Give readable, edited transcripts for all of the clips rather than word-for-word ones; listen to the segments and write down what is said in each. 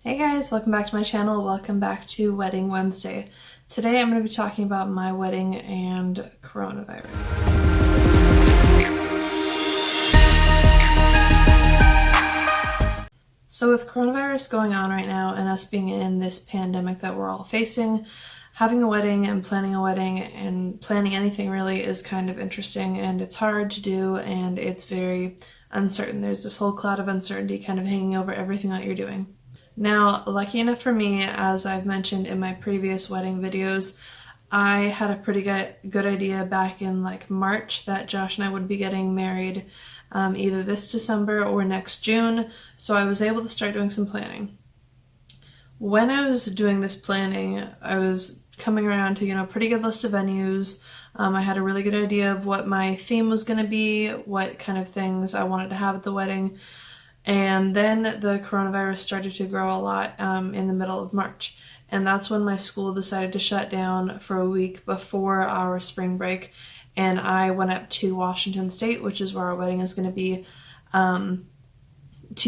Hey guys, welcome back to my channel. Welcome back to Wedding Wednesday. Today I'm going to be talking about my wedding and coronavirus. So with coronavirus going on right now and us being in this pandemic that we're all facing, having a wedding and planning anything really is kind of interesting, and it's hard to do and it's very uncertain. There's this whole cloud of uncertainty kind of hanging over everything that you're doing. Now, lucky enough for me, as I've mentioned in my previous wedding videos, I had a pretty good idea back in like March that Josh and I would be getting married either this December or next June, so I was able to start doing some planning. When I was doing this planning, I was coming around to, a pretty good list of venues. I had a really good idea of what my theme was going to be, what kind of things I wanted to have at the wedding. And then the coronavirus started to grow a lot in the middle of March. And that's when my school decided to shut down for a week before our spring break. And I went up to Washington State, which is where our wedding is going to be, to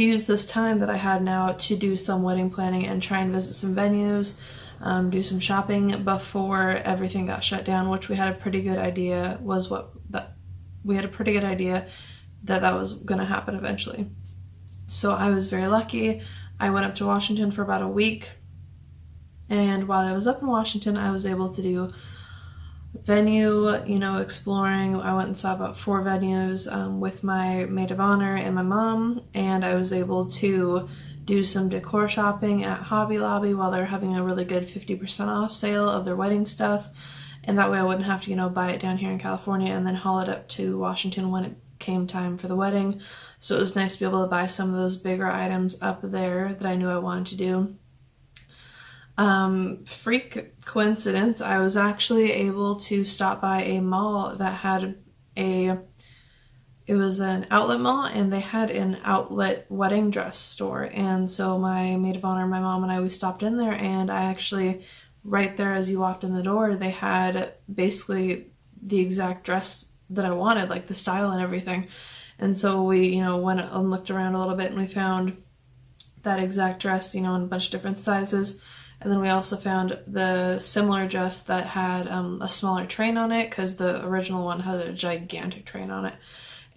use this time that I had now to do some wedding planning and try and visit some venues, do some shopping before everything got shut down, which we had a pretty good idea that was going to happen eventually. So I was very lucky. I went up to Washington for about a week, and while I was up in Washington, I was able to do venue, exploring. I went and saw about 4 venues with my maid of honor and my mom, and I was able to do some decor shopping at Hobby Lobby while they're having a really good 50% off sale of their wedding stuff, and that way I wouldn't have to, buy it down here in California and then haul it up to Washington when it came time for the wedding. So it was nice to be able to buy some of those bigger items up there that I knew I wanted to do. Freak coincidence, I was actually able to stop by a mall that had it was an outlet mall, and they had an outlet wedding dress store. And so my maid of honor, my mom, and I, we stopped in there, and I actually, right there as you walked in the door, they had basically the exact dress that I wanted, like the style and everything. And so we, went and looked around a little bit, and we found that exact dress, in a bunch of different sizes. And then we also found the similar dress that had a smaller train on it, because the original one had a gigantic train on it.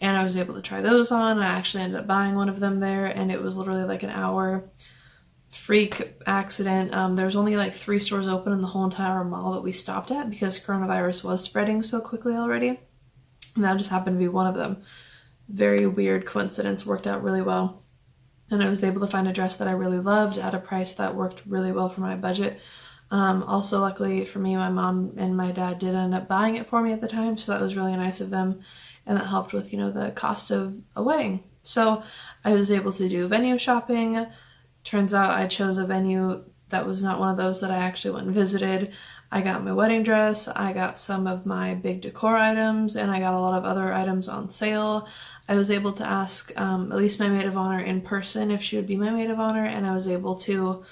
And I was able to try those on. I actually ended up buying one of them there, and it was literally like an hour. Freak accident. There was only like 3 stores open in the whole entire mall that we stopped at because coronavirus was spreading so quickly already. And that just happened to be one of them. Very weird coincidence, worked out really well. And I was able to find a dress that I really loved at a price that worked really well for my budget. Also, luckily for me, my mom and my dad did end up buying it for me at the time, so that was really nice of them, and that helped with, the cost of a wedding. So I was able to do venue shopping. Turns out I chose a venue that was not one of those that I actually went and visited. I got my wedding dress, I got some of my big decor items, and I got a lot of other items on sale. I was able to ask at least my maid of honor in person if she would be my maid of honor, and I was able to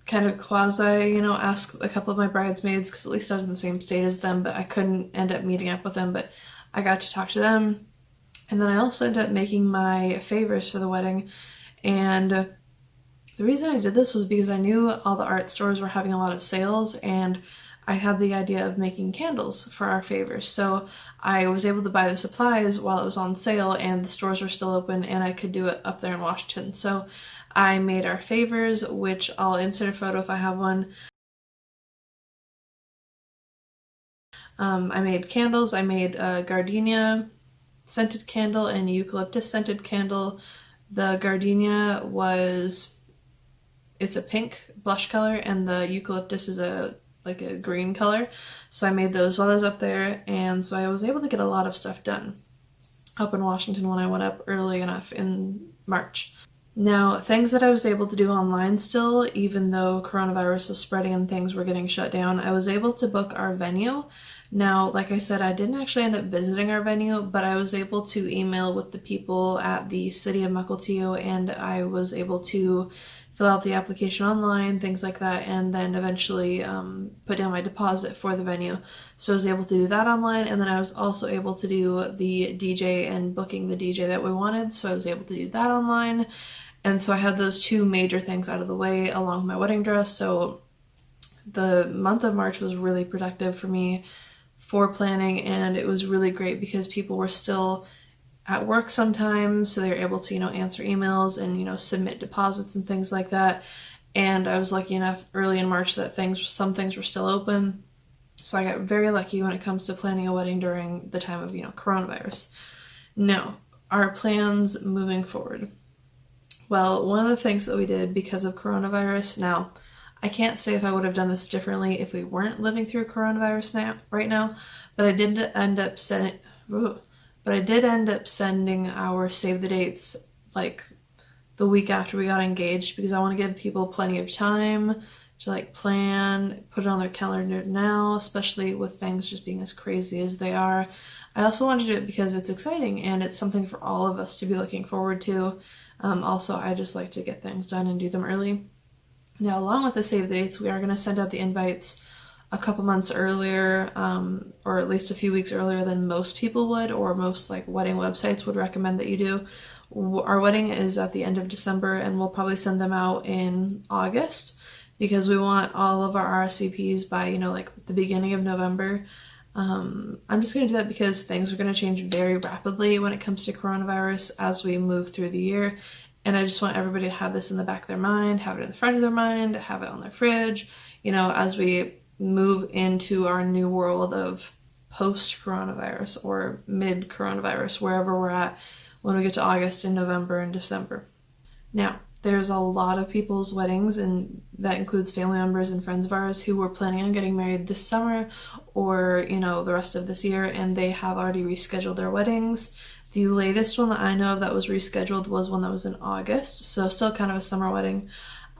kind of quasi, ask a couple of my bridesmaids, because at least I was in the same state as them, but I couldn't end up meeting up with them, but I got to talk to them. And then I also ended up making my favors for the wedding, and the reason I did this was because I knew all the art stores were having a lot of sales, and I had the idea of making candles for our favors. So I was able to buy the supplies while it was on sale and the stores were still open, and I could do it up there in Washington. So I made our favors, which I'll insert a photo if I have one. I made candles. I made a gardenia scented candle and a eucalyptus scented candle. The gardenia it's a pink blush color, and the eucalyptus is like a green color. So I made those while I was up there, and so I was able to get a lot of stuff done up in Washington when I went up early enough in March. Now, things that I was able to do online still, even though coronavirus was spreading and things were getting shut down, I was able to book our venue. Now, like I said, I didn't actually end up visiting our venue, but I was able to email with the people at the city of Mukilteo, and I was able to fill out the application online, things like that, and then eventually put down my deposit for the venue. So I was able to do that online, and then I was also able to do the DJ and booking the DJ that we wanted, so I was able to do that online. And so I had those two major things out of the way along with my wedding dress. So the month of March was really productive for me for planning, and it was really great because people were still at work sometimes, so they were able to, answer emails and, submit deposits and things like that. And I was lucky enough early in March that some things were still open. So I got very lucky when it comes to planning a wedding during the time of, coronavirus. Now, our plans moving forward. Well, one of the things that we did because of coronavirus, now, I can't say if I would have done this differently if we weren't living through coronavirus right now, but I did end up sending our save the dates like the week after we got engaged, because I want to give people plenty of time to plan, put it on their calendar now, especially with things just being as crazy as they are. I also want to do it because it's exciting and it's something for all of us to be looking forward to. Also, I just like to get things done and do them early. Now, along with the save the dates, we are going to send out the invites a couple months earlier, or at least a few weeks earlier than most people would, or most wedding websites would recommend that you do. Our wedding is at the end of December, and we'll probably send them out in August because we want all of our RSVPs by, the beginning of November. I'm just going to do that because things are going to change very rapidly when it comes to coronavirus as we move through the year. And I just want everybody to have this in the back of their mind, have it in the front of their mind, have it on their fridge, as we move into our new world of post-coronavirus or mid-coronavirus, wherever we're at when we get to August and November and December. Now, there's a lot of people's weddings, and that includes family members and friends of ours who were planning on getting married this summer or, the rest of this year, and they have already rescheduled their weddings. The latest one that I know of that was rescheduled was one that was in August, so still kind of a summer wedding.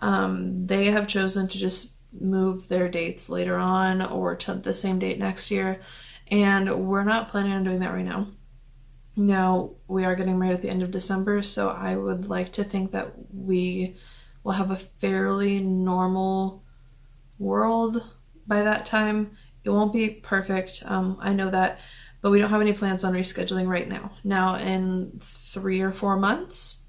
They have chosen to just move their dates later on or to the same date next year, and we're not planning on doing that right now. Now, we are getting married at the end of December, so I would like to think that we will have a fairly normal world by that time. It won't be perfect, I know that, but we don't have any plans on rescheduling right now. Now, in 3 or 4 months,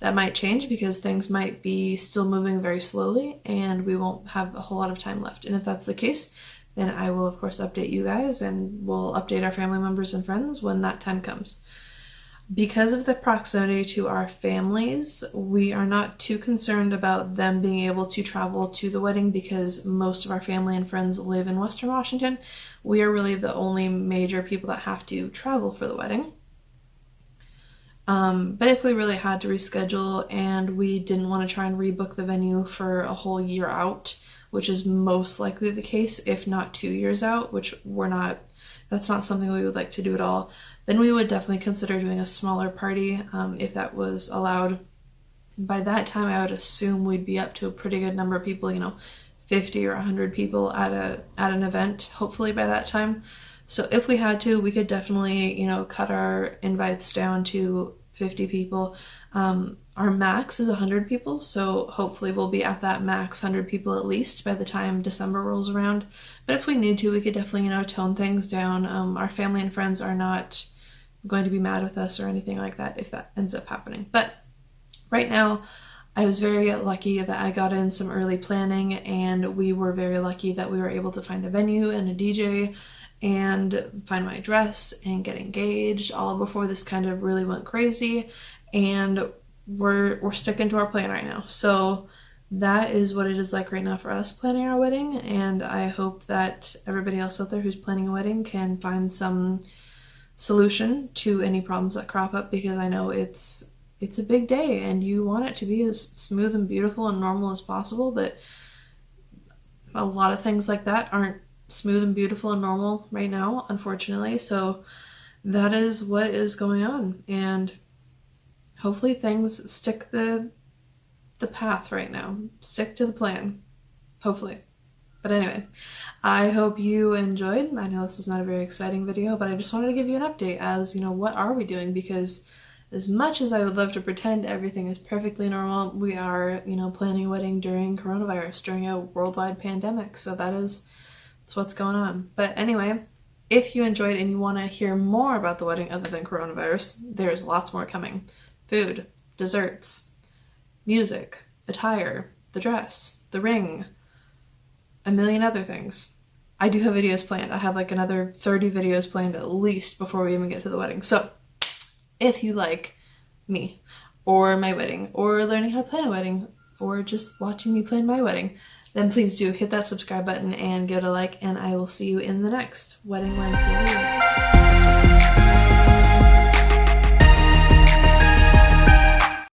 that might change because things might be still moving very slowly and we won't have a whole lot of time left. And if that's the case, then I will, of course, update you guys and we'll update our family members and friends when that time comes. Because of the proximity to our families, we are not too concerned about them being able to travel to the wedding because most of our family and friends live in Western Washington. We are really the only major people that have to travel for the wedding. But if we really had to reschedule and we didn't want to try and rebook the venue for a whole year out, which is most likely the case, if not 2 years out, which that's not something we would like to do at all, then we would definitely consider doing a smaller party if that was allowed. By that time, I would assume we'd be up to a pretty good number of people, 50 or 100 people at an event, hopefully by that time. So if we had to, we could definitely, cut our invites down to 50 people. Our max is 100 people, so hopefully we'll be at that max 100 people at least by the time December rolls around. But if we need to, we could definitely, tone things down. Our family and friends are not going to be mad with us or anything like that if that ends up happening. But right now, I was very lucky that I got in some early planning, and we were very lucky that we were able to find a venue and a DJ and find my dress and get engaged all before this kind of really went crazy. And we're sticking to our plan right now. So that is what it is like right now for us planning our wedding, and I hope that everybody else out there who's planning a wedding can find some solution to any problems that crop up, because I know it's a big day and you want it to be as smooth and beautiful and normal as possible, but a lot of things like that aren't smooth and beautiful and normal right now, unfortunately. So that is what is going on, and hopefully things stick the path right now. Stick to the plan. Hopefully. But anyway, I hope you enjoyed. I know this is not a very exciting video, but I just wanted to give you an update as, what are we doing? Because as much as I would love to pretend everything is perfectly normal, we are, planning a wedding during coronavirus, during a worldwide pandemic. So that's what's going on. But anyway, if you enjoyed and you want to hear more about the wedding other than coronavirus, there's lots more coming. Food, desserts, music, attire, the dress, the ring, a million other things. I do have videos planned. I have like another 30 videos planned at least before we even get to the wedding. So if you like me or my wedding or learning how to plan a wedding or just watching me plan my wedding, then please do hit that subscribe button and give it a like, and I will see you in the next Wedding Wednesday video.